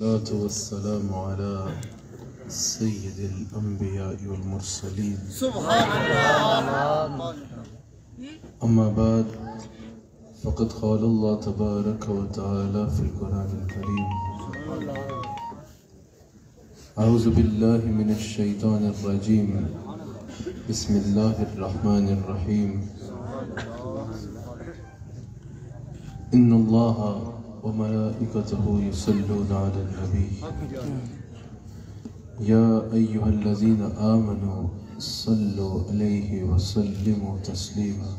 والصلاة والسلام على سيد الأنبياء والمرسلين سبحان الله. أما بعد فقد قال الله تبارك وتعالى في القرآن الكريم أعوذ بالله من الشيطان الرجيم بسم الله الرحمن الرحيم إن الله وملائكته يصلون على النبي يا أيها الذين آمنوا صلوا عليه وسلموا تسليما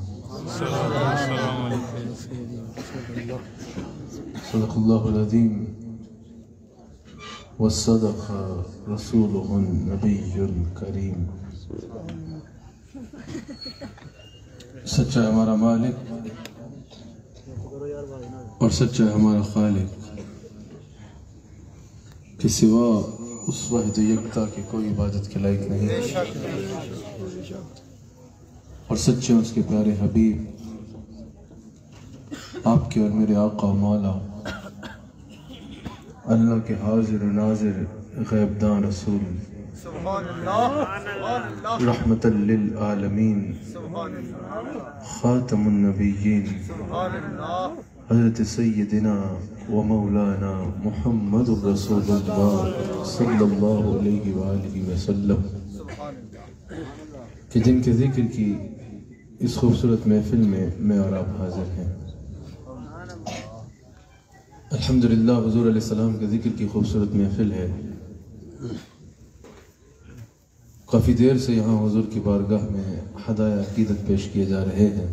صدق الله العظيم وصدق رسوله النبي الكريم. سچا ہے ہمارا مالک اور سچا ہے ہمارا خالق کہ سوا اس واحد یکتا کی کوئی عبادت کے لائق نہیں، اور سچے اس کے پیارے حبیب آپ کے اور میرے آقا و مولا اللہ کے حاضر و ناظر غیب دان رسول رحمت للعالمین خاتم النبیین حضرت سیدنا و مولانا محمد رسول اللہ صلی اللہ علیہ وآلہ وسلم کہ جن کے ذکر کی اس خوبصورت محفل میں اور آپ حاضر ہیں. الحمدللہ حضور علیہ السلام کے ذکر کی خوبصورت محفل ہے. کافی دیر سے یہاں حضور کی بارگاہ میں ہدایہ عقیدت پیش کیے جا رہے ہیں.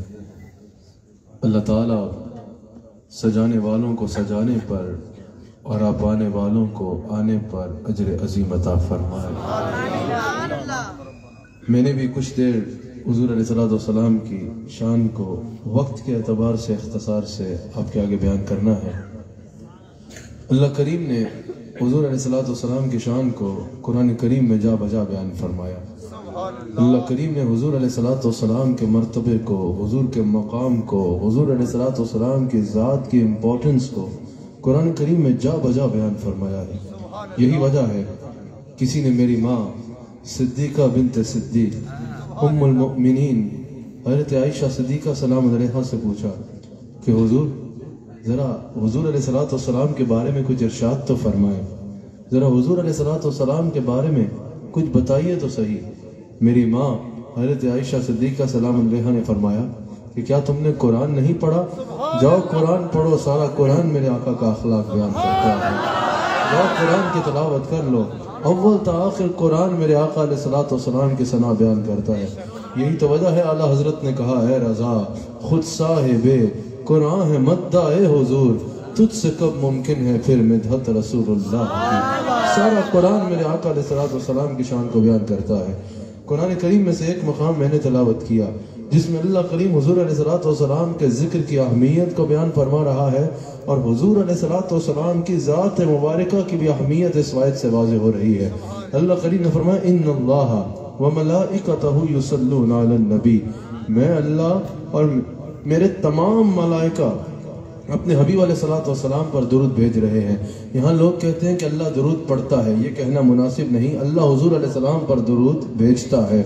اللہ تعالیٰ سجانے والوں کو سجانے پر اور آپ آنے والوں کو آنے پر اجر عظیم عطا فرمائے. میں نے بھی کچھ دیر حضور علیہ السلام کی شان کو وقت کے اعتبار سے اختصار سے آپ کے آگے بیان کرنا ہے. اللہ کریم نے حضور علیہ السلام کی شان کو قرآن کریم میں جا بجا بیان فرمایا. اللہ کریم نے حضور علیہ السلام کے مرتبے کو، حضور کے مقام کو، حضور علیہ السلام کی ذات کی امپورٹنس کو قرآن کریم میں جا بجا بیان فرمایا ہے. یہی وجہ ہے کسی نے میری ماں صدیقہ بنت صدیق ام المؤمنین حضرت عائشہ صدیقہ سلام علیہا سے پوچھا کہ حضور ذرا حضور علیہ السلام کے بارے میں کچھ ارشاد تو فرمائیں، ذرا حضور علیہ السلام کے بارے میں کچھ بتائیے تو صحیح. میری ماں حضرت عائشہ صدیقہ سلام علیہا نے فرمایا کہ کیا تم نے قرآن نہیں پڑھا؟ جاؤ قرآن پڑھو، سارا قرآن میرے آقا کا اخلاق بیان کرتا ہے. جاؤ قرآن کی تلاوت کر لو، اول تا آخر قرآن میرے آقا علیہ السلام کی ثنا بیان کرتا ہے. یہی تو وجہ ہے اعلیٰ حضرت نے کہا اے رضا خود صاحب قرآن ہے مدہ اے حضور، تجھ سے کب ممکن ہے پھر مدحت رسول اللہ کی. سارا قرآن میرے آقا علیہ السلام کی شان کو بیان کرتا ہے. قرآن کریم میں سے ایک مقام میں نے تلاوت کیا جس میں اللہ کریم حضور علیہ السلام کے ذکر کی اہمیت کو بیان فرما رہا ہے، اور حضور علیہ السلام کی ذات مبارکہ کی بھی اہمیت اس آیت سے واضح ہو رہی ہے. اللہ کریم نے فرمایا ان اللہ وملائکتہ یصلون علی النبی، میں اللہ اور میرے تمام ملائکہ اپنے حبیب علیہ السلام پر درود بھیج رہے ہیں. یہاں لوگ کہتے ہیں کہ اللہ درود پڑھتا ہے، یہ کہنا مناسب نہیں. اللہ حضور علیہ السلام پر درود بھیجتا ہے.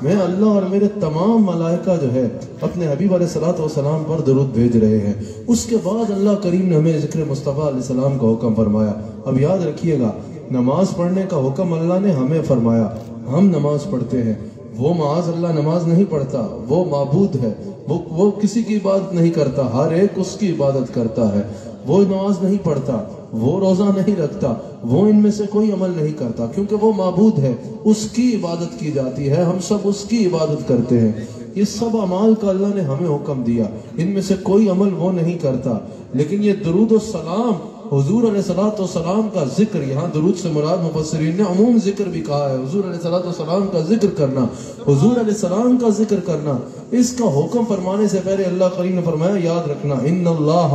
میں اللہ اور میرے تمام ملائکہ جو ہے اپنے حبیب علیہ السلام پر درود بھیج رہے ہیں. اس کے بعد اللہ کریم نے ہمیں ذکر مصطفیٰ علیہ السلام کا حکم فرمایا. اب یاد رکھیے گا نماز پڑھنے کا حکم اللہ نے ہمیں فرمایا، ہم نماز پڑھتے ہیں. وہ معاذ اللہ نماز نہیں پڑھتا، وہ معبود ہے، وہ کسی کی عبادت نہیں کرتا، ہر ایک اس کی عبادت کرتا ہے. وہ نماز نہیں پڑھتا، وہ روزہ نہیں رکھتا، وہ ان میں سے کوئی عمل نہیں کرتا، کیونکہ وہ معبود ہے، اس کی عبادت کی جاتی ہے، ہم سب اس کی عبادت کرتے ہیں. یہ سب اعمال کا اللہ نے ہمیں حکم دیا، ان میں سے کوئی عمل وہ نہیں کرتا. لیکن یہ درود و سلام حضور علیہ السلام کا ذکر، یہاں درود سے مراد مفسرین نے عموم ذکر بھی کہا ہے. حضور علیہ السلام کا ذکر کرنا، حضور علیہ السلام کا ذکر کرنا، اس کا حکم فرمانے سے پہلے اللہ کریم نے فرمایا یاد رکھنا ان اللہ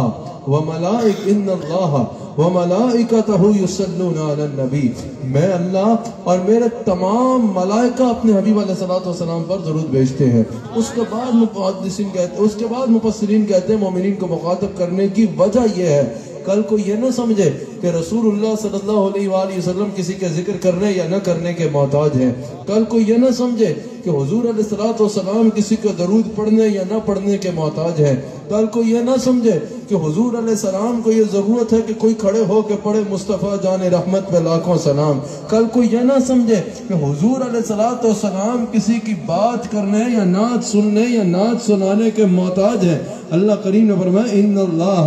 وملائکتہ یصلون علی النبی، میں اللہ اور میرے تمام ملائکہ اپنے حبیب علیہ السلام پر درود بھیجتے ہیں. اس کے بعد مفسرین کہتے ہیں مومنین کو مخاطب کرنے کی وجہ یہ ہے کل کو یہ نہ سمجھے کہ رسول اللہ صلی اللہ علیہ وآلہ وسلم کسی کے ذکر کرنے یا نہ کرنے کے محتاج ہیں. کل کو یہ نہ سمجھے کہ حضور علیہ السلام کسی کو درود پڑھنے یا نہ پڑھنے کے محتاج ہیں. کل کو یہ نہ سمجھے کہ حضور علیہ السلام کو یہ ضرورت ہے کہ کوئی کھڑے ہو کے پڑھے مصطفیٰ جان رحمت پہ لاکھوں سلام. کل کو یہ نہ سمجھے کہ حضور علیہ السلام کسی کی بات کرنے یا نعت سننے یا نعت سنانے کے محتاج ہیں. اللہ کریم نے فرمایا ان اللہ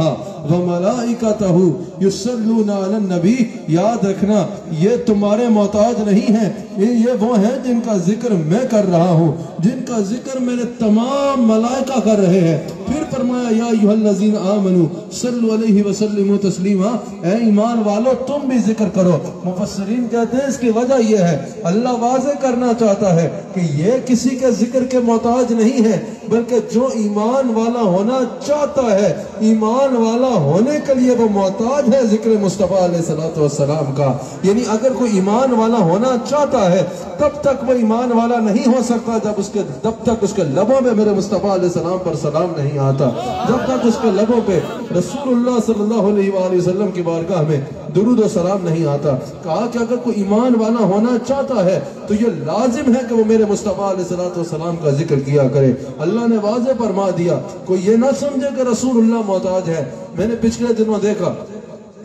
وملائکتہ یصلون علی النبی. یاد رکھنا یہ تمہارے محتاج نہیں ہیں، یہ وہ ہیں جن کا ذکر میں کر رہا ہوں، جن کا ذکر میرے تمام ملائکہ کر رہے ہیں. پھر فرمایا یا ایھا الذین آمنوا صلوا علیہ وسلموا تسلیما. اے ایمان والو تم بھی ذکر کرو. مفسرین کہتے ہیں اس کی وجہ یہ ہے، اللہ واضح کرنا چاہتا ہے کہ یہ کسی کے ذکر کے محتاج نہیں ہے، بلکہ جو ایمان والا ہونا چاہتا ہے، ایمان والا ہونے کے لیے وہ محتاج ہے ذکر مصطفیٰ علیہ السلام کا. یعنی اگر کوئی ایمان والا ہونا چاہتا ہے تب تک وہ ایمان والا نہیں ہو سکتا جب تک اس کے لبوں میں میرے مصطفیٰ علیہ السلام پر سلام نہیں آتا، جب تک اس کے لبوں پہ رسول اللہ صلی اللہ علیہ وآلہ وسلم کی بارگاہ میں درود و سلام نہیں آتا. کہا کہ اگر کوئی ایمان والا ہونا چاہتا ہے تو یہ لازم ہے کہ وہ میرے مصطفیٰ علیہ السلام کا ذکر کیا کرے. اللہ نے واضح فرما دیا، کوئی یہ نہ سمجھے کہ رسول اللہ محتاج ہے. میں نے پچھلے دنوں دیکھا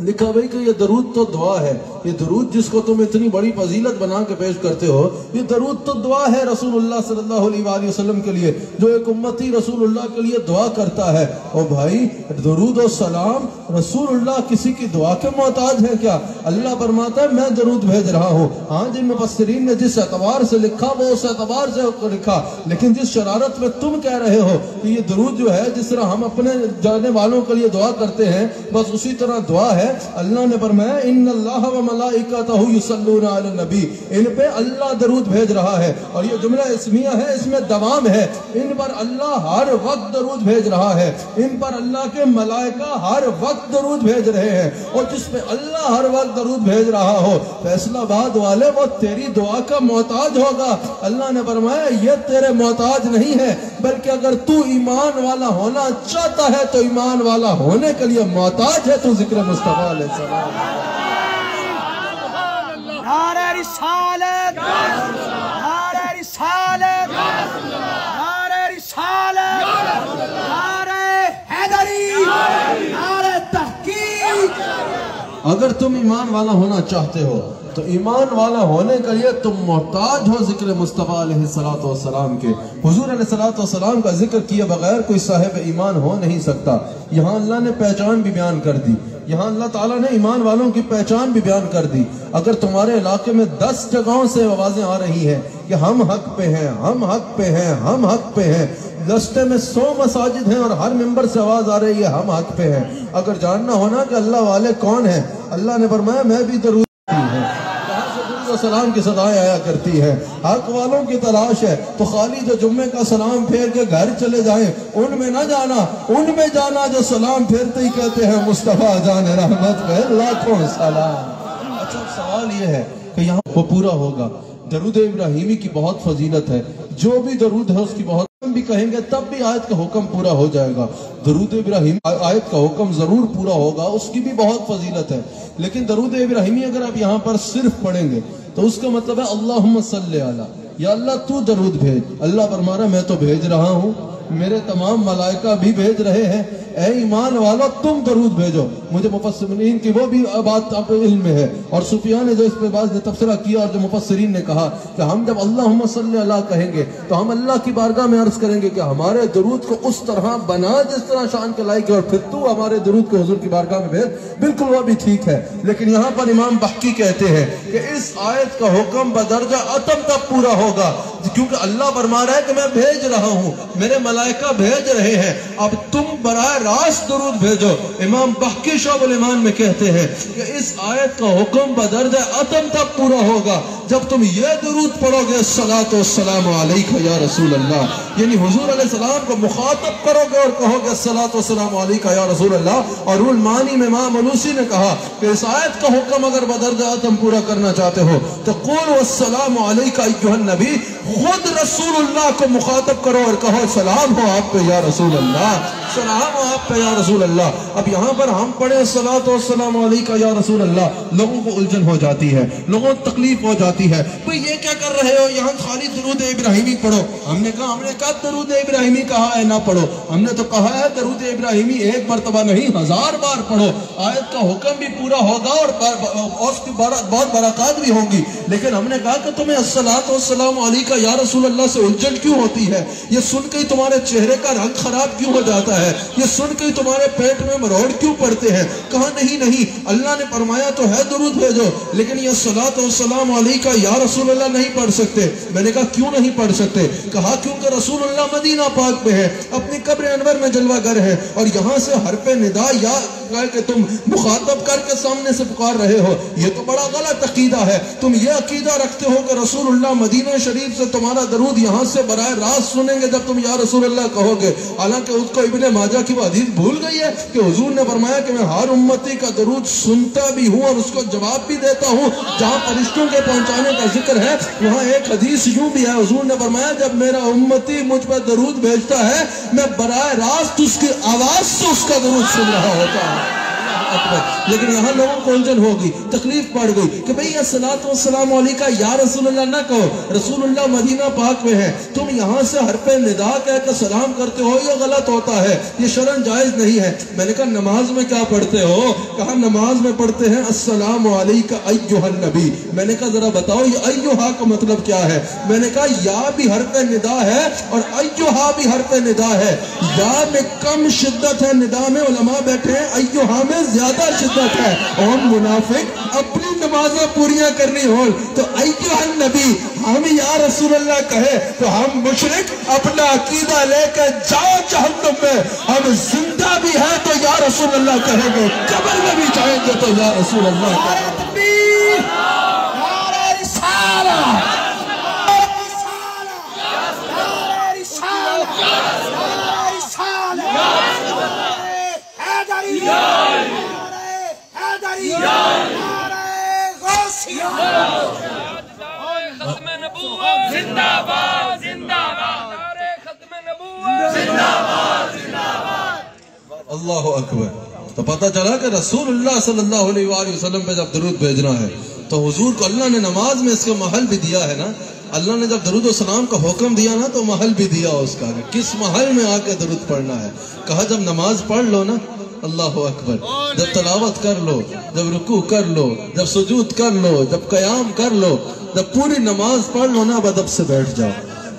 لکھا بھئی کہ یہ درود تو دعا ہے. یہ درود جس کو تم اتنی بڑی فضیلت بنا کے پیش کرتے ہو، یہ درود تو دعا ہے رسول اللہ صلی اللہ علیہ وآلہ وسلم کے لیے، جو ایک امتی رسول اللہ کے لیے دعا کرتا ہے. اور بھائی درود و سلام رسول اللہ کسی کی دعا کے محتاج ہے کیا؟ اللہ فرماتا ہے میں درود بھیج رہا ہوں. ہاں جن مفسرین نے جس اعتبار سے لکھا وہ اس اعتبار سے لکھا، لیکن جس شرارت میں تم کہہ رہے ہو کہ یہ درود جو ہے جس طرح ہم اپنے جانے والوں کے لیے دعا کرتے ہیں بس اسی طرح دعا ہے. اللہ نے فرمایا ان اللہ وملائکتہ یصلون علی النبی. ان پہ اللہ درود بھیج رہا ہے، اور یہ جملہ اسمیہ ہے، اس میں دوام ہے. ان پر اللہ ہر وقت درود بھیج رہا ہے، ان پر اللہ کے ملائکہ ہر وقت درود بھیج رہے ہیں. اور جس پہ اللہ ہر وقت درود بھیج رہا ہو فیصلہ آباد والے وہ تیری دعا کا محتاج ہوگا. اللہ نے فرمایا یہ تیرے محتاج نہیں ہے، بلکہ اگر تو ایمان والا ہونا چاہتا ہے تو ایمان والا ہونے کے لیے محتاج ہے تو ذکر مصطفیٰ علیہ السلام. نعرہ رسالت، نعرہ رسالت، نعرہ رسالت، نعرہ حیدری، نعرہ تحقیق. اگر تم ایمان والا ہونا چاہتے ہو تو ایمان والا ہونے کے لیے تم محتاج ہو ذکر مصطفیٰ علیہ السلام کے. حضور علیہ السلام کا ذکر کیے بغیر کوئی صاحب ایمان ہو نہیں سکتا. یہاں اللہ نے پہچان بھی بیان کر دی، یہاں اللہ تعالیٰ نے ایمان والوں کی پہچان بھی بیان کر دی. اگر تمہارے علاقے میں 10 جگہوں سے آوازیں آ رہی ہیں کہ ہم حق پہ ہیں، ہم حق پہ ہیں، ہم حق پہ ہیں، رستے میں 100 مساجد ہیں اور ہر ممبر سے آواز آ رہی ہے ہم حق پہ ہیں، اگر جاننا ہونا کہ اللہ والے کون ہیں، اللہ نے فرمایا میں بھی درود سلام کی صدایں آیا کرتی ہے. حق والوں کی تلاش ہے تو خالی جو جمعے کا سلام پھیر کے گھر چلے جائیں ان میں نہ جانا، ان میں جانا جو سلام پھیرتے ہی کہتے ہیں مصطفیٰ جان رحمت پہ لاکھوں سلام. اچھا سوال یہ ہے کہ یہاں وہ پورا ہوگا. درود ابراہیمی کی بہت فضیلت ہے، جو بھی درود ہے اس کی بہت بھی کہیں گے تب بھی آیت کا حکم پورا ہو جائے گا. درود ابراہیم آیت کا حکم ضرور پورا ہوگا، اس کی بھی بہت فضیلت ہے. لیکن درود ابراہیمی اگر آپ یہاں پر صرف پڑھیں گے تو اس کا مطلب ہے اللہم صلی علی، یا اللہ تو درود بھیج. اللہ فرما رہا میں تو بھیج رہا ہوں، میرے تمام ملائکہ بھی بھیج رہے ہیں. اے ایمان والو تم درود بھیجو. مجھے مفسرین کی وہ بھی بات آپ علم میں ہے، اور سفیان نے جو اس پہ بعض نے تبصرہ کیا اور جو مفسرین نے کہا کہ ہم جب اللہم صلی علی کہیں گے تو ہم اللہ کی بارگاہ میں عرض کریں گے کہ ہمارے درود کو اس طرح بنا جس طرح شان کے لائق ہے، اور پھر تو ہمارے درود کو حضور کی بارگاہ میں بھیج. بالکل وہ بھی ٹھیک ہے، لیکن یہاں پر امام بحقی کہتے ہیں کہ اس آیت کا حکم بدرجہ اتم تک پورا ہوگا، کیونکہ اللہ فرما رہا ہے کہ میں بھیج رہا ہوں، میرے ملائکہ بھیج رہے ہیں، اب تم براہ راست درود بھیجو. امام بحقی شعب الایمان میں کہتے ہیں کہ اس آیت کا حکم بدرجہ اتم تک پورا ہوگا جب تم یہ درود پڑھو گے الصلاۃ والسلام علیک یا رسول اللہ، یعنی حضور علیہ السلام کو مخاطب کرو گے اور کہو گے الصلاۃ والسلام علیک یا رسول اللہ۔ اور روح المعانی میں امام علوسی نے کہا کہ اس آیت کا حکم اگر بدرجات ہم پورا کرنا چاہتے ہو تو قولوا السلام علیک ایھا النبی، خود رسول اللہ کو مخاطب کرو اور کہو سلام ہو آپ پہ یا رسول اللہ، سلام ہو آپ پہ یا رسول اللہ۔ اب یہاں پر ہم پڑھیں الصلاۃ والسلام علیک یا رسول اللہ، لوگوں کو الجھن ہو جاتی ہے، لوگوں کو تکلیف ہو جاتی ہے، بھئی یہ کیا کر رہے ہو، یہاں خالی درود ابراہیمی پڑھو۔ ہم نے کہا درود ابراہیمی کہا ہے نہ پڑھو، ہم نے تو کہا ہے درود ابراہیمی ایک مرتبہ نہیں 1000 بار پڑھو، آیت کا حکم بھی پورا ہوگا اور اس کی بہت برکات بھی ہوں گی۔ لیکن ہم نے کہا کہ تمہیں الصلاۃ والسلام علیک یا رسول اللہ سے الجھن کیوں ہوتی ہے، یہ سن کے تمہارے چہرے کا رنگ خراب کیوں ہو جاتا ہے، یہ سن کے تمہارے پیٹ میں مروڑ کیوں پڑتے ہیں؟ کہا نہیں، اللہ نے فرمایا تو ہے درود بھیجو، لیکن یہ الصلاۃ والسلام علیک یا رسول اللہ نہیں پڑھ سکتے۔ میں نے کہا کیوں نہیں پڑھ سکتے؟ کہا کیونکہ رسول اللہ مدینہ پاک میں ہے، اپنی قبر انور میں جلوہ گر ہے، اور یہاں سے حرف ندا یا کہ تم مخاطب کر کے سامنے سے پکار رہے ہو، یہ تو بڑا غلط عقیدہ ہے۔ تم یہ عقیدہ رکھتے ہو کہ رسول اللہ مدینہ شریف سے تمہارا درود یہاں سے براہ راست سنیں گے جب تم یا رسول اللہ کہو گے، حالانکہ اس کو ابن ماجہ کی وہ حدیث بھول گئی ہے کہ حضور نے فرمایا کہ میں ہر امتی کا درود سنتا بھی ہوں اور اس کو جواب بھی دیتا ہوں۔ جہاں فرشتوں کے پہنچانے کا ذکر ہے وہاں ایک حدیث یوں بھی ہے، حضور نے فرمایا جب میرا امتی مجھ پر درود بھیجتا ہے میں براہ راست اس کی آواز سے اس کا درود سن رہا ہوتا ہے۔ لیکن یہاں لوگوں کو الجھن ہو گئی، تکلیف پڑ گئی کہ بھئی الصلاۃ والسلام علیکہ یا رسول اللہ نہ کہو، رسول اللہ مدینہ پاک میں ہے، تم یہاں سے حرف ندا کہہ کے سلام کرتے ہو، یہ غلط ہوتا ہے، یہ شرعاً جائز نہیں ہے۔ میں نے کہا نماز میں کیا پڑھتے ہو؟ کہا نماز میں پڑھتے ہیں السلام علیکہ ایھا النبی۔ میں نے کہا ذرا بتاؤ یہ ایھا کا مطلب کیا ہے؟ میں نے کہا یا بھی حرف ندا ہے اور ایھا بھی حرف ندا ہے، یا میں کم شدت ہے ندا میں، علماء بیٹھے ہیں، ایھا میں زیادہ شدت ہے، اور منافق اپنی نمازیں پوریاں کرنی ہو تو ایھا النبی ہم یا رسول اللہ کہے تو ہم مشرک اپنا عقیدہ لے کے جاؤ جہنم میں، ہم زندہ بھی ہیں تو یا رسول اللہ کہیں گے، قبر میں بھی جائیں گے تو یا رسول اللہ کہیں گے۔ اللہ اکبر۔ تو پتہ چلا کہ رسول اللہ صلی اللہ علیہ وآلہ وسلم پہ جب درود بھیجنا ہے تو حضور کو اللہ نے نماز میں اس کا محل بھی دیا ہے نا، اللہ نے جب درود و سلام کا حکم دیا نا تو محل بھی دیا اس کا کہ کس محل میں آ کے درود پڑھنا ہے۔ کہا جب نماز پڑھ لو نا، اللہ اکبر، جب تلاوت کر لو، جب رکوع کر لو، جب سجود کر لو، جب قیام کر لو، جب پوری نماز پڑھ لو نا، اب ادب سے بیٹھ جاؤ،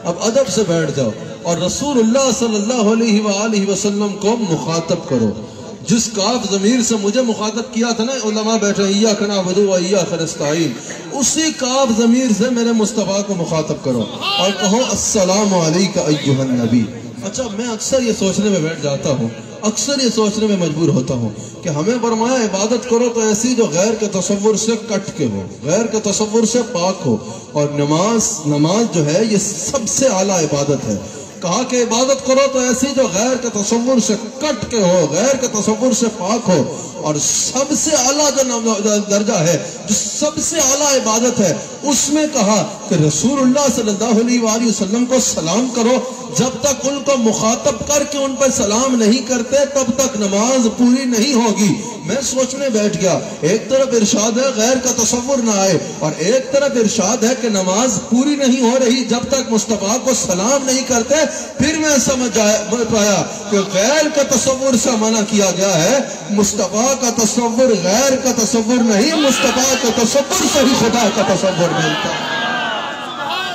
اب ادب سے بیٹھ جاؤ اور رسول اللہ صلی اللہ علیہ وآلہ وسلم کو مخاطب کرو۔ جس کاف ضمیر سے مجھے مخاطب کیا تھا نا، علماء بیٹھے ایاک نعبد و ایاک نستعین، اسی کاف ضمیر سے میرے مصطفیٰ کو مخاطب کرو اور کہو السلام علیکہ ایھا النبی۔ اچھا میں اکثر یہ سوچنے میں بیٹھ جاتا ہوں، اکثر یہ سوچنے میں مجبور ہوتا ہوں کہ ہمیں فرمایا عبادت کرو تو ایسی جو غیر کے تصور سے کٹ کے ہو، غیر کے تصور سے پاک ہو، اور نماز جو ہے یہ سب سے اعلیٰ عبادت ہے۔ کہا کہ عبادت کرو تو ایسی جو غیر کے تصور سے کٹ کے ہو، غیر کے تصور سے پاک ہو، اور سب سے اعلیٰ جو درجہ ہے، جو سب سے اعلیٰ عبادت ہے، اس میں کہا کہ رسول اللہ صلی اللہ علیہ وآلہ وسلم کو سلام کرو۔ جب تک ان کو مخاطب کر کے ان پر سلام نہیں کرتے تب تک نماز پوری نہیں ہوگی۔ میں سوچنے بیٹھ گیا، ایک طرف ارشاد ہے غیر کا تصور نہ آئے، اور ایک طرف ارشاد ہے کہ نماز پوری نہیں ہو رہی جب تک مصطفیٰ کو سلام نہیں کرتے۔ پھر میں سمجھ پایا کہ غیر کا تصور سے منع کیا گیا ہے، مصطفیٰ کا تصور غیر کا تصور نہیں، مصطفیٰ کا تصور سے ہی خدا کا تصور ملتا ہے،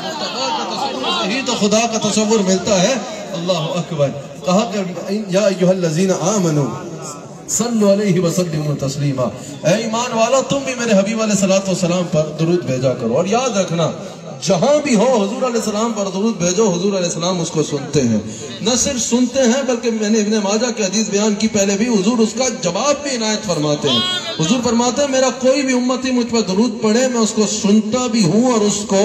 مصطفیٰ کا تصور سے ہی تو خدا کا تصور ملتا ہے۔ اللہ اکبر۔ کہا کہ یا ایھا الذین آمنوا صلو علیہ وسلم تسلیما، اے ایمان والا تم بھی میرے حبیب علیہ السلام پر درود بھیجا کرو، اور یاد رکھنا جہاں بھی ہو حضور علیہ السلام پر درود بھیجو، حضور علیہ السلام اس کو سنتے ہیں، نہ صرف سنتے ہیں بلکہ میں نے ابن ماجہ کی حدیث بیان کی پہلے بھی، حضور اس کا جواب بھی عنایت فرماتے ہیں۔ حضور فرماتے ہیں میرا کوئی بھی امتی مجھ پر درود پڑھے میں اس کو سنتا بھی ہوں اور اس کو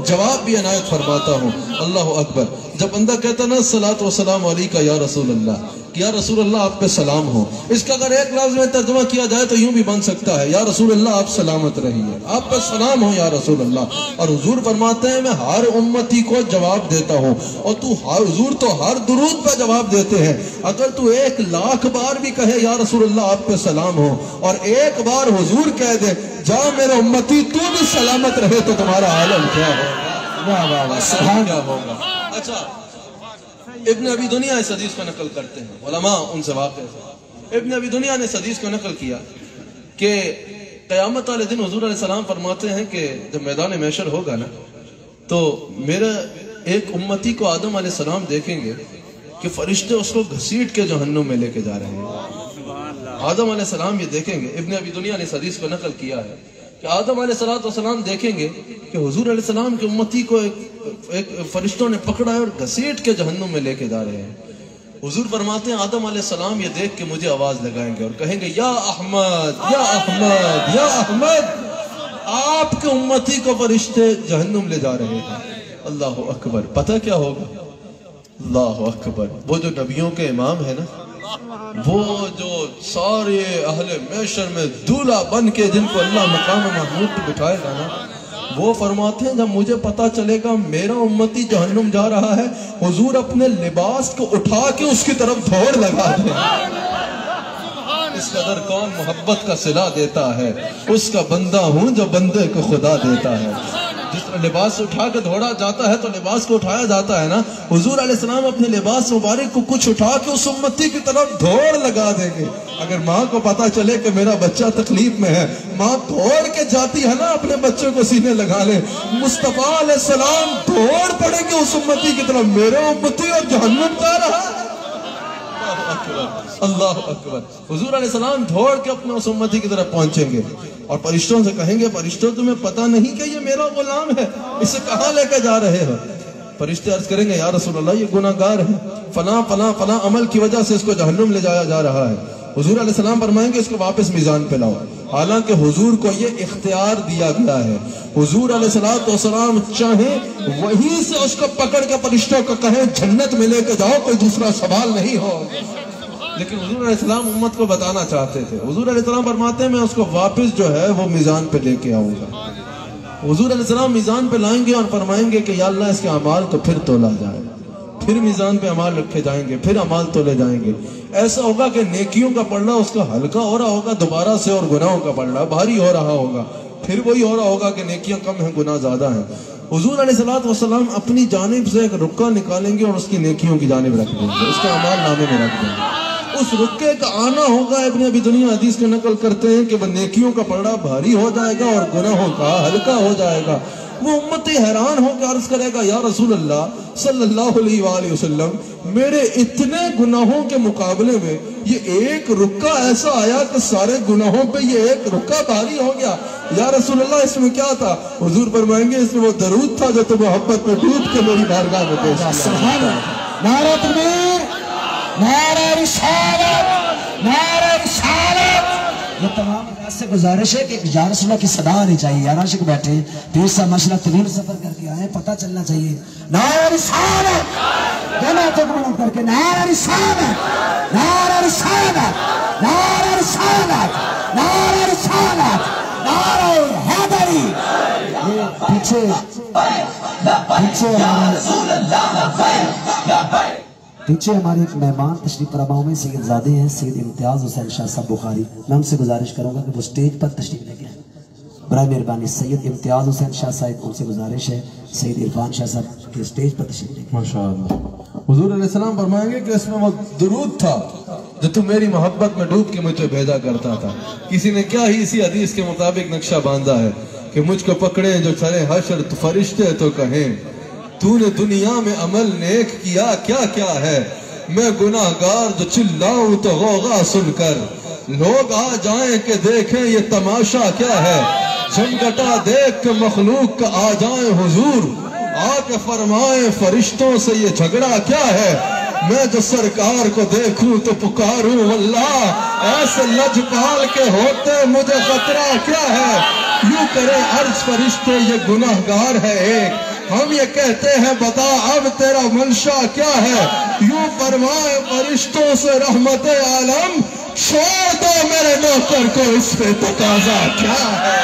جواب بھی عنایت فرماتا ہوں. اللہ اکبر. جب بندہ کہتا نا الصلاۃ والسلام علیکہ یا رسول اللہ، کہ یا رسول اللہ آپ پہ سلام ہو، اس کا اگر ایک لفظ میں ترجمہ کیا جائے تو یوں بھی بن سکتا ہے یا رسول اللہ آپ سلامت رہیے، آپ پہ سلام ہو یا رسول اللہ. اور حضور فرماتے ہیں میں ہر امتی کو جواب دیتا ہوں، اور تو حضور تو ہر درود پہ جواب دیتے ہیں. اگر تو 1,00,000 بار بھی کہے یا رسول اللہ آپ پہ سلام ہو اور ایک بار حضور کہہ دے جا میرے امتی تو بھی سلامت رہے، تو تمہارا عالم کیا ہوگا، سبحان کیا ہوگا. اچھا، ابن ابی دنیا اس حدیث کو نقل کرتے ہیں، علماء ان سے واقف ہیں. ابن ابی دنیا نے اس حدیث کو نقل کیا کہ قیامت والے دن حضور علیہ السلام فرماتے ہیں کہ جب میدان محشر ہوگا نا تو میرا ایک امتی کو آدم علیہ السلام دیکھیں گے کہ فرشتے اس کو گھسیٹ کے جہنم میں لے کے جا رہے ہیں. آدم علیہ السلام یہ دیکھیں گے، ابن ابی دنیا نے اس حدیث کو نقل کیا ہے کہ آدم علیہ السلام دیکھیں گے کہ حضور علیہ السلام کی امتی کو ایک فرشتوں نے پکڑا ہے اور گھسیٹ کے جہنم میں لے کے جا رہے ہیں. حضور فرماتے ہیں آدم علیہ السلام یہ دیکھ کے مجھے آواز لگائیں گے اور کہیں گے یا احمد یا احمد یا احمد، آپ کے امتی کو فرشتے جہنم لے جا رہے ہیں. اللہ اکبر. پتہ کیا ہوگا؟ اللہ اکبر. وہ جو نبیوں کے امام ہے نا، وہ جو سارے اہل محشر میں دولہا بن کے جن کو اللہ مقام محمود پہ بٹھائے گا نا، وہ فرماتے ہیں جب مجھے پتا چلے گا میرا امتی جہنم جا رہا ہے، حضور اپنے لباس کو اٹھا کے اس کی طرف دوڑ لگا دیں. اس قدر کون محبت کا صلہ دیتا ہے، اس کا بندہ ہوں جو بندے کو خدا دیتا ہے. جس طرح لباس اٹھا کے دھوڑا جاتا ہے تو لباس کو اٹھایا جاتا ہے نا، حضور علیہ السلام اپنے لباس مبارک کو کچھ اٹھا کے اس امتی کی طرف دوڑ لگا دیں گے. اگر ماں کو پتا چلے کہ میرا بچہ تکلیف میں ہے، ماں دوڑ کے جاتی ہے نا اپنے بچے کو سینے لگا لے. مصطفیٰ علیہ السلام دوڑ پڑے گے اس امتی کی طرف، میرا امتی اور جہنم جا رہا ہے. اللہ اکبر. حضور علیہ السلام دوڑ کے اپنے اس امتی کی طرف پہنچیں گے اور فرشتوں سے کہیں گے فرشتوں تمہیں پتہ نہیں کہ یہ میرا غلام ہے، اسے کہاں لے کے جا رہے ہو؟ فرشتے عرض کریں گے یا رسول اللہ یہ گناہ گار ہے، فلاں فلاں فلاں عمل کی وجہ سے اس کو جہنم لے جایا جا رہا ہے. حضور علیہ السلام فرمائیں گے اس کو واپس میزان پہ لاؤ. حالانکہ حضور کو یہ اختیار دیا گیا ہے، حضور علیہ السلام چاہیں وہیں سے اس کو پکڑ کے فرشتوں کو کہیں جنت میں لے کے جاؤ، کوئی دوسرا سوال نہیں ہو. لیکن حضور علیہ السلام امت کو بتانا چاہتے تھے. حضور علیہ السلام فرماتے ہیں میں اس کو واپس جو ہے وہ میزان پہ لے کے آؤں گا. حضور علیہ السلام میزان پہ لائیں گے اور فرمائیں گے کہ یا اللہ اس کے اعمال کو پھر تولا جائے. پھر میزان پہ اعمال رکھے جائیں گے، پھر اعمال تولے جائیں گے. ایسا ہوگا کہ نیکیوں کا پلڑا اس کا ہلکا ہو رہا ہوگا دوبارہ سے، اور گناہوں کا پلڑا بھاری ہو رہا ہوگا. پھر وہی ہو رہا ہوگا کہ نیکیاں کم ہیں گناہ زیادہ ہیں. حضور علیہ السلام اپنی جانب سے ایک رکا نکالیں گے اور اس کی نیکیوں کی جانب رکھ دیں گے، اس کے اعمال نامے میں رکھ دیں گے. اس رکے کا آنا ہوگا. ابن ابی دنیا حدیث کو نقل کرتے ہیں کہ وہ نیکیوں کا پلڑا بھاری ہو جائے گا اور گناہوں کا ہلکا ہو جائے گا. وہ امتی حیران ہو کے عرض کرے گا یا رسول اللہ صلی اللہ علیہ وآلہ وسلم میرے اتنے گناہوں کے مقابلے میں یہ ایک رکا ایسا آیا کہ سارے گناہوں پہ یہ ایک رکا بھاری ہو گیا. یا رسول اللہ اس میں کیا تھا؟ حضور فرمائیں گے اس میں وہ درود تھا جو تو محبت میں ڈوب کے میری بارگاہ میں پیش کیا. نعرہ تکبیر، نعرہ رسالت، نعرہ رسالت. یہ تمام سے گزارش ہے کہ یا رسول اللہ کی صدا آنی چاہیے. یار عاشق بیٹھے پیر صاحب ماشاءاللہ طویل سفر کر کے آئے، پتہ چلنا چاہیے. نعرہ رسالت، جمع تکبیر کر کے نعرہ رسالت، نعرہ رسالت، نعرہ رسالت، نعرہ رسالت، نعرہ حیدری. یہ پیچھے ہمارے ایک مہمان تشریف فرما میں سید زادے ہیں، سید امتیاز حسین شاہ صاحب بخاری. میں ان سے گزارش کروں گا کہ وہ سٹیج پر تشریف لے کے آئیں. برائے مہربانی سید امتیاز حسین شاہ صاحب، ان سے گزارش ہے سید عرفان شاہ صاحب کے سٹیج پر تشریف لے کے. ماشاءاللہ. حضور علیہ السلام فرمائیں گے کہ اس میں وہ درود تھا جو تم میری محبت میں ڈوب کے مجھے بھیجا کرتا تھا. کسی نے کیا ہی اسی حدیث کے مطابق نقشہ باندھا ہے کہ مجھ کو پکڑے جو چلے حشر فرشتے تو کہیں تو نے دنیا میں عمل نیک کیا کیا کیا ہے. میں گناہ گار جو چلاؤں تو غوغا سن کر لوگ آ جائیں کہ دیکھیں یہ تماشا کیا ہے. جھمگٹا دیکھ کے مخلوق کا آ جائیں حضور، آ کے فرمائیں فرشتوں سے یہ جھگڑا کیا ہے. میں جو سرکار کو دیکھوں تو پکاروں واللہ، ایسے لجپال کے ہوتے مجھے خطرہ کیا ہے؟ یوں کرے عرض فرشتے یہ گناہگار ہے ایک، ہم یہ کہتے ہیں بتا اب تیرا منشا کیا ہے؟ یوں فرمائے فرشتوں سے رحمت عالم، چھوڑ دو میرے نوکر کو، اس پہ تقاضا کیا ہے؟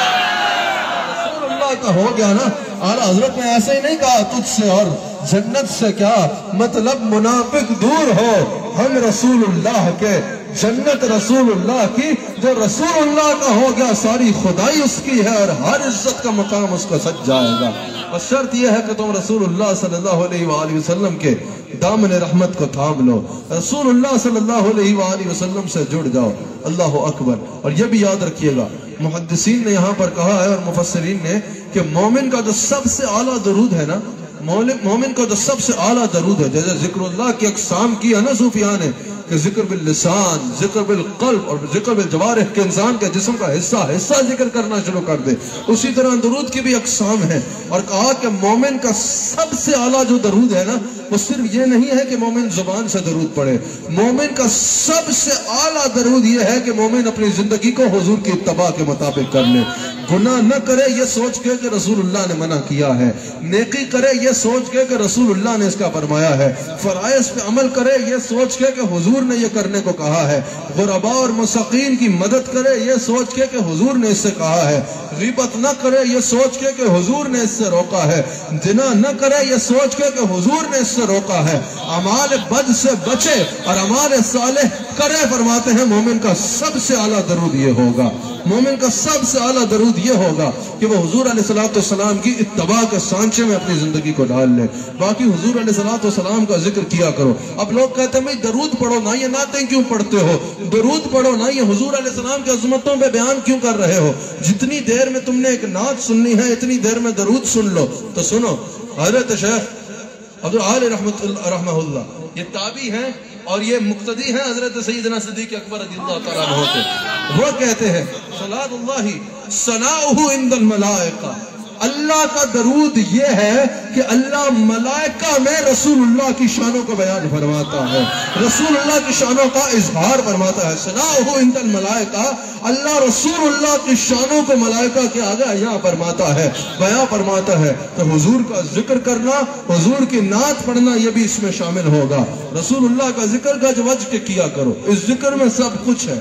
رسول اللہ کا ہو گیا نا۔ اعلیٰ حضرت نے ایسے ہی نہیں کہا تجھ سے اور جنت سے کیا مطلب، منافق دور ہو، ہم رسول اللہ کے، جنت رسول اللہ کی، جو رسول اللہ کا ہو گیا ساری خدائی اس کی ہے اور ہر عزت کا مقام اس کو سج جائے گا۔ بس شرط یہ ہے کہ تم رسول اللہ صلی اللہ علیہ وآلہ وسلم کے دامن رحمت کو تھام لو، رسول اللہ صلی اللہ علیہ وآلہ وسلم سے جڑ جاؤ۔ اللہ اکبر۔ اور یہ بھی یاد رکھیے گا، محدثین نے یہاں پر کہا ہے اور مفسرین نے کہ مومن کا جو سب سے اعلیٰ درود ہے نا، مومن کا جو سب سے اعلیٰ درود ہے، جیسے ذکر اللہ کی اقسام کی ہے نا صوفیاء نے، کہ ذکر باللسان، ذکر بالقلب اور ذکر بالجوارح کے انسان کے جسم کا حصہ ذکر کرنا شروع کر دے، اسی طرح درود کی بھی اقسام ہے۔ اور کہا کہ مومن کا سب سے اعلیٰ جو درود ہے نا، وہ صرف یہ نہیں ہے کہ مومن زبان سے درود پڑھے، مومن کا سب سے اعلیٰ درود یہ ہے کہ مومن اپنی زندگی کو حضور کی اتباع کے مطابق کر لے، گناہ نہ کرے یہ سوچ کے کہ رسول اللہ نے منع کیا ہے، نیکی کرے یہ سوچ کے کہ رسول اللہ نے اس کا فرمایا ہے، فرائض پہ عمل کرے یہ سوچ کے کہ حضور نے یہ کرنے کو کہا ہے، غرباء اور مساکین کی مدد کرے یہ سوچ کے کہ حضور نے اس سے کہا ہے، غیبت نہ کرے یہ سوچ کے کہ حضور نے اس سے روکا ہے، زنا نہ کرے یہ سوچ کے کہ حضور نے اس سے روکا ہے، اعمال بد سے بچے اور اعمال صالح کرے، فرماتے ہیں مومن کا سب سے اعلیٰ درود یہ ہوگا، مومن کا سب سے اعلیٰ درود یہ ہوگا کہ وہ حضور علیہ السلام کی اتباع کے سانچے میں اپنی زندگی کو ڈال لے۔ باقی حضور علیہ السلام کا ذکر کیا کرو۔ اب لوگ کہتے ہیں درود پڑھو نا، یہ نعتیں کیوں پڑھتے ہو؟ درود پڑھو نا، یہ حضور علیہ السلام کی عظمتوں پہ بیان کیوں کر رہے ہو؟ جتنی دیر میں تم نے ایک نعت سننی ہے اتنی دیر میں درود سن لو۔ تو سنو، حضرت شیخ عبدالعال رحمہ اللہ یہ تابعی ہیں اور یہ مقتدی ہیں حضرت سیدنا صدیق اکبر رضی اللہ تعالیٰ عنہ کے۔ وہ کہتے ہیں صلاۃ اللہ ثناؤہ عند الملائکہ، اللہ کا درود یہ ہے کہ اللہ ملائکہ میں رسول اللہ کی شانوں کو بیان فرماتا ہے، رسول اللہ کی شانوں کا اظہار فرماتا ہے۔ ثناؤہ عند الملائکہ، اللہ رسول اللہ کی شانوں کو ملائکہ کے آگے یہاں فرماتا ہے، بیان فرماتا ہے۔ تو حضور کا ذکر کرنا، حضور کی نعت پڑھنا یہ بھی اس میں شامل ہوگا۔ رسول اللہ کا ذکر گج وج کے کیا کرو، اس ذکر میں سب کچھ ہے۔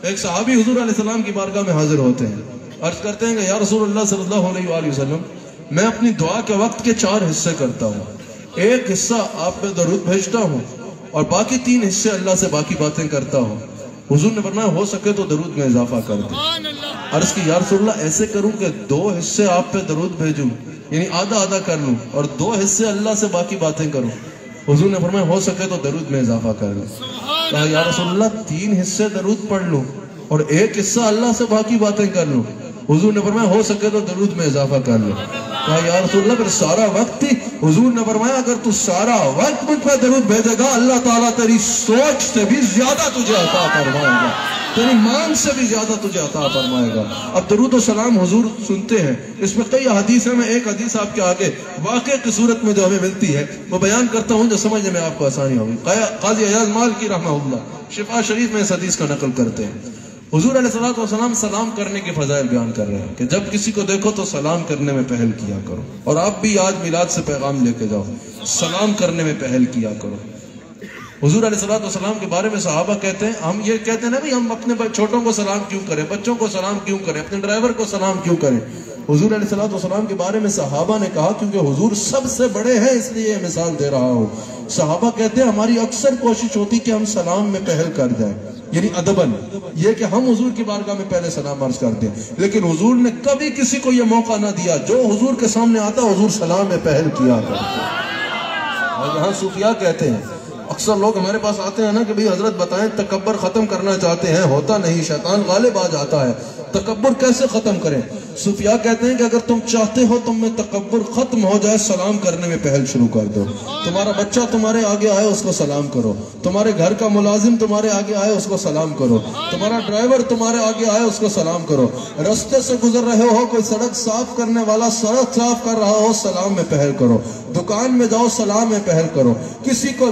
ایک صحابی حضور علیہ السلام کی بارگاہ میں حاضر ہوتے ہیں، عرض کرتے ہیں کہ یا رسول اللہ صلی اللہ علیہ وآلہ وسلم، میں اپنی دعا کے وقت کے 4 حصے کرتا ہوں، ایک حصہ آپ پہ درود بھیجتا ہوں اور باقی 3 حصے اللہ سے باقی باتیں کرتا ہوں۔ حضور نے فرمایا ہو سکے تو درود میں اضافہ کر دیں۔ عرض کی یا رسول اللہ ایسے کروں کہ 2 حصے آپ پہ درود بھیجوں، یعنی آدھا آدھا کر لوں اور 2 حصے اللہ سے باقی باتیں کروں؟ حضور نے فرمایا ہو سکے تو درود میں اضافہ کر لیں۔ کہا یا رسول اللہ 3 حصے درود پڑھ لوں اور 1 حصہ اللہ سے باقی باتیں کر لوں؟ حضور نے فرمایا ہو سکے تو درود میں اضافہ کر لو۔ کہا یا رسول اللہ پھر سارا وقت ہی؟ حضور نے فرمایا اگر تو سارا وقت مجھ پہ درود بھیجے گا اللہ تعالیٰ تیری سوچ سے بھی زیادہ تجھے عطا فرمائے گا، تیری مان سے بھی زیادہ تجھے عطا فرمائے گا۔ اب درود و سلام حضور سنتے ہیں، اس میں کئی حدیث ہیں، میں ایک حدیث آپ کے آگے واقع کی صورت میں جو ہمیں ملتی ہے وہ بیان کرتا ہوں جو سمجھنے میں آپ کو آسانی ہوگی۔ قاضی عیاض مالکی رحمہ اللہ شفا شریف میں اس حدیث کا نقل کرتے ہیں، حضور علیہ السلام سلام کرنے کے فضائل بیان کر رہے ہیں کہ جب کسی کو دیکھو تو سلام کرنے میں پہل کیا کرو، اور آپ بھی آج میلاد سے پیغام لے کے جاؤ، سلام کرنے میں پہل کیا کرو۔ حضور علیہ السلام کے بارے میں صحابہ کہتے ہیں، ہم یہ کہتے ہیں نا بھی ہم اپنے چھوٹوں کو سلام کیوں کریں، بچوں کو سلام کیوں کریں، اپنے ڈرائیور کو سلام کیوں کریں؟ حضور علیہ السلام کے بارے میں صحابہ نے کہا کیونکہ حضور سب سے بڑے ہیں اس لیے یہ مثال دے رہا ہوں۔ صحابہ کہتے ہیں ہماری اکثر کوشش ہوتی کہ ہم سلام میں پہل کر جائیں، یعنی ادباً یہ کہ ہم حضور کی بارگاہ میں پہلے سلام عرض کرتے ہیں، لیکن حضور نے کبھی کسی کو یہ موقع نہ دیا، جو حضور کے سامنے آتا حضور سلام میں پہل کیا کرتے۔ اور یہاں صوفیاء کہتے ہیں، اکثر لوگ ہمارے پاس آتے ہیں نا کہ بھئی حضرت بتائیں تکبر ختم کرنا چاہتے ہیں، ہوتا نہیں، شیطان غالب آ جاتا ہے، تکبر کیسے ختم کریں؟ صوفیاء کہتے ہیں کہ اگر تم چاہتے ہو تم میں تکبر ختم ہو جائے، سلام کرنے میں پہل شروع کر دو۔ تمہارا بچہ تمہارے آگے آئے اس کو سلام کرو، تمہارے گھر کا ملازم تمہارے آگے آئے اس کو سلام کرو، تمہارا ڈرائیور تمہارے آگے آئے اس کو سلام کرو، رستے سے گزر رہے ہو کوئی سڑک صاف کرنے والا سڑک صاف کر رہا ہو، سلام میں پہل کرو، دکان میں جاؤ سلام میں پہل کرو، کسی کو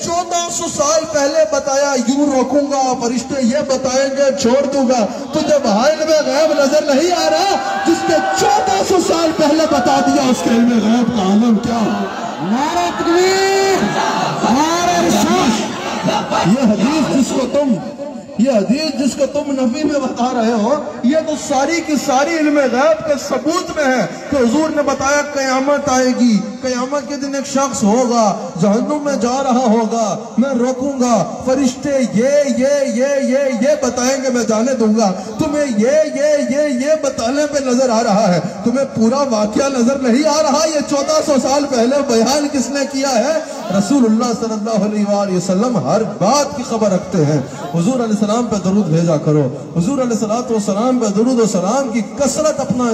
1400 سال پہلے بتایا یوں روکوں گا، فرشتے یہ بتائیں گے چھوڑ دوں گا، تجھے وہاں علم غیب نظر نہیں آ رہا جس نے 1400 سال پہلے بتا دیا اس کے علم غیب کا عالم کیا ہے؟ نعرہ تکبیر، نعرہ رسالت۔ یہ حدیث جس کو تم نفی میں بتا رہے ہو، یہ تو ساری کی ساری علم غیب کے ثبوت میں ہے کہ حضور نے بتایا قیامت آئے گی، قیامت کے دن ایک شخص ہوگا جہنم میں جا رہا ہوگا، میں روکوں گا، فرشتے یہ بتائیں گے، میں جانے دوں گا، تمہیں یہ بتانے پہ نظر آ رہا ہے، تمہیں پورا واقعہ نظر نہیں آ رہا۔ یہ 1400 سال پہلے بیان کس نے کیا ہے؟ رسول اللہ صلی اللہ علیہ وآلہ وسلم ہر بات کی خبر رکھتے ہیں۔ حضور علیہ السلام پہ درود بھیجا کرو، حضور علیہ السلام پہ درود و سلام کی کثرت اپنا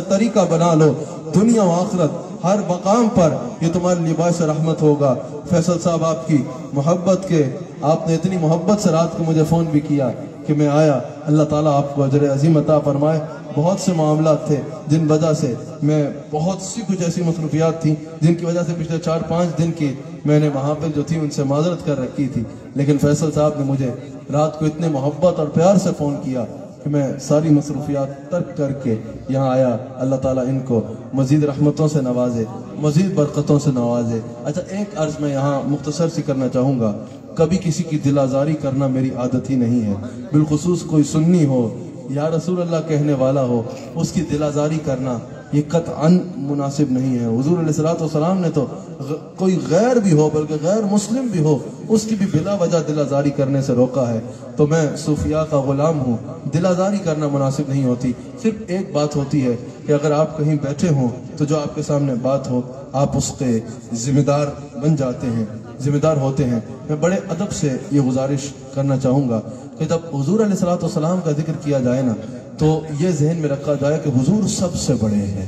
طریقہ بنا لو، دنیا و آخرت ہر مقام پر یہ تمہارے لباس رحمت ہوگا۔ فیصل صاحب آپ کی محبت کے، آپ نے اتنی محبت سے رات کو مجھے فون بھی کیا کہ میں آیا، اللہ تعالیٰ آپ کو اجر عظیم عطا فرمائے۔ بہت سے معاملات تھے جن وجہ سے میں بہت سی کچھ ایسی مصروفیات تھیں جن کی وجہ سے پچھلے 4-5 دن کی میں نے وہاں پہ جو تھی ان سے معذرت کر رکھی تھی، لیکن فیصل صاحب نے مجھے رات کو اتنے محبت اور پیار سے فون کیا کہ میں ساری مصروفیات ترک کر کے یہاں آیا۔ اللہ تعالیٰ ان کو مزید رحمتوں سے نوازے، مزید برکتوں سے نوازے۔ اچھا، ایک عرض میں یہاں مختصر سی کرنا چاہوں گا، کبھی کسی کی دل آزاری کرنا میری عادت ہی نہیں ہے، بالخصوص کوئی سنی ہو یا رسول اللہ کہنے والا ہو، اس کی دل آزاری کرنا یہ قطعاً مناسب نہیں ہے۔ حضور علیہ السلام نے تو کوئی غیر بھی ہو، بلکہ غیر مسلم بھی ہو، اس کی بھی بلا وجہ دل آزاری کرنے سے روکا ہے۔ تو میں صوفیاء کا غلام ہوں، دل آزاری کرنا مناسب نہیں ہوتی۔ صرف ایک بات ہوتی ہے کہ اگر آپ کہیں بیٹھے ہوں تو جو آپ کے سامنے بات ہو آپ اس کے ذمہ دار بن جاتے ہیں، ذمہ دار ہوتے ہیں۔ میں بڑے ادب سے یہ گزارش کرنا چاہوں گا کہ جب حضور علیہ السلام کا ذکر کیا جائے نا تو یہ ذہن میں رکھا جائے کہ حضور سب سے بڑے ہیں،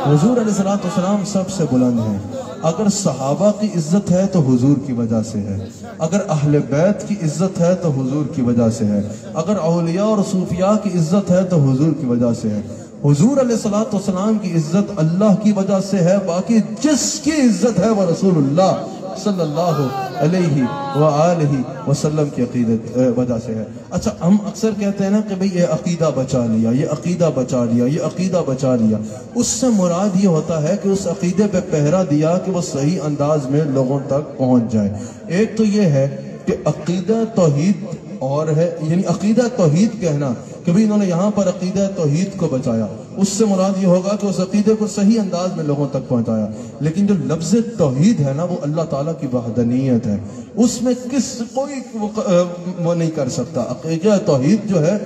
حضور علیہ السلام سب سے بلند ہیں۔ اگر صحابہ کی عزت ہے تو حضور کی وجہ سے ہے، اگر اہل بیت کی عزت ہے تو حضور کی وجہ سے ہے، اگر اولیاء اور صوفیاء کی عزت ہے تو حضور کی وجہ سے ہے۔ حضور علیہ السلام کی عزت اللہ کی وجہ سے ہے، باقی جس کی عزت ہے وہ رسول اللہ صلی اللہ علیہ وآلہ وسلم کی عقیدت وجہ سے ہے۔ اچھا، ہم اکثر کہتے ہیں نا کہ بھئی یہ عقیدہ بچا لیا، یہ عقیدہ بچا لیا، یہ عقیدہ بچا لیا۔ اس سے مراد یہ ہوتا ہے کہ اس عقیدے پہ پہرا دیا کہ وہ صحیح انداز میں لوگوں تک پہنچ جائے۔ ایک تو یہ ہے کہ عقیدہ توحید اور ہے، یعنی عقیدہ توحید کہنا کہ بھئی انہوں نے یہاں پر عقیدہ توحید کو بچایا، اس سے مراد یہ ہوگا کہ اس عقیدے کو صحیح انداز میں لوگوں تک پہنچایا۔ لیکن جو لفظ توحید ہے نا وہ اللہ تعالیٰ کی وحدانیت ہے، اس میں کوئی وہ نہیں کر سکتا۔ عقیدہ توحید جو ہے،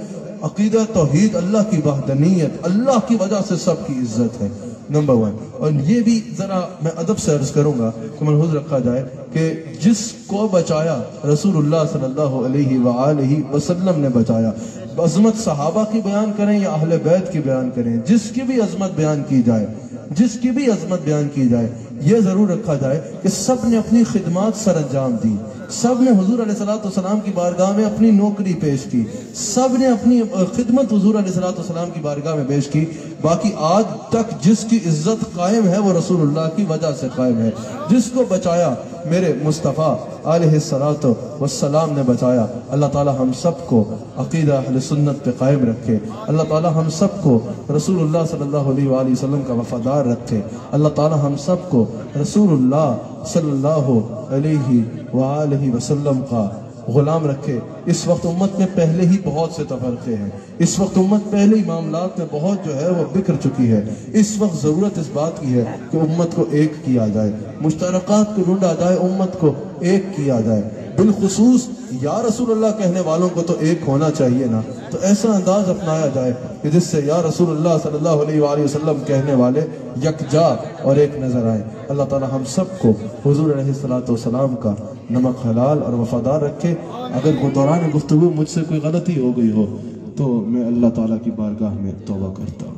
عقیدہ توحید اللہ کی وحدانیت، اللہ کی وجہ سے سب کی عزت ہے، نمبر 1۔ اور یہ بھی ذرا میں ادب سے عرض کروں گا کہ ملحوظ رکھا جائے کہ جس کو بچایا رسول اللہ صلی اللہ علیہ وآلہ وسلم نے بچایا۔ عظمت صحابہ کی بیان کریں یا اہل بیت کی بیان کریں، جس کی بھی عظمت بیان کی جائے، جس کی بھی عظمت بیان کی جائے، یہ ضرور رکھا جائے کہ سب نے اپنی خدمات سر انجام دی، سب نے حضور علیہ السلام کی بارگاہ میں اپنی نوکری پیش کی، سب نے اپنی خدمت حضور علیہ السلام کی بارگاہ میں پیش کی۔ باقی آج تک جس کی عزت قائم ہے وہ رسول اللہ کی وجہ سے قائم ہے، جس کو بچایا میرے مصطفیٰ علیہ السلام نے بچایا۔ اللہ تعالی ہم سب کو عقیدہ اہل سنت پہ قائم رکھے، اللہ تعالی ہم سب کو رسول اللہ صلی اللہ علیہ وآلہ وسلم کا وفادار رکھے، اللہ تعالی ہم سب کو رسول اللہ صلی اللہ علیہ وآلہ وسلم کا غلام رکھے۔ اس وقت امت میں پہلے ہی بہت سے تفرقے ہیں، اس وقت امت پہلے ہی معاملات میں بہت جو ہے وہ بکھر چکی ہے۔ اس وقت ضرورت اس بات کی ہے کہ امت کو ایک کیا جائے، مشترکات کو ڈھونڈا جائے، امت کو ایک کیا جائے۔ بالخصوص یا رسول اللہ کہنے والوں کو تو ایک ہونا چاہیے نا، تو ایسا انداز اپنایا جائے کہ جس سے یا رسول اللہ صلی اللہ علیہ وآلہ وسلم کہنے والے یکجا اور ایک نظر آئے۔ اللہ تعالی ہم سب کو حضور علیہ السلام کا نمک حلال اور وفادار رکھے۔ اگر وہ دوران گفتگو مجھ سے کوئی غلطی ہو گئی ہو تو میں اللہ تعالیٰ کی بارگاہ میں توبہ کرتا ہوں۔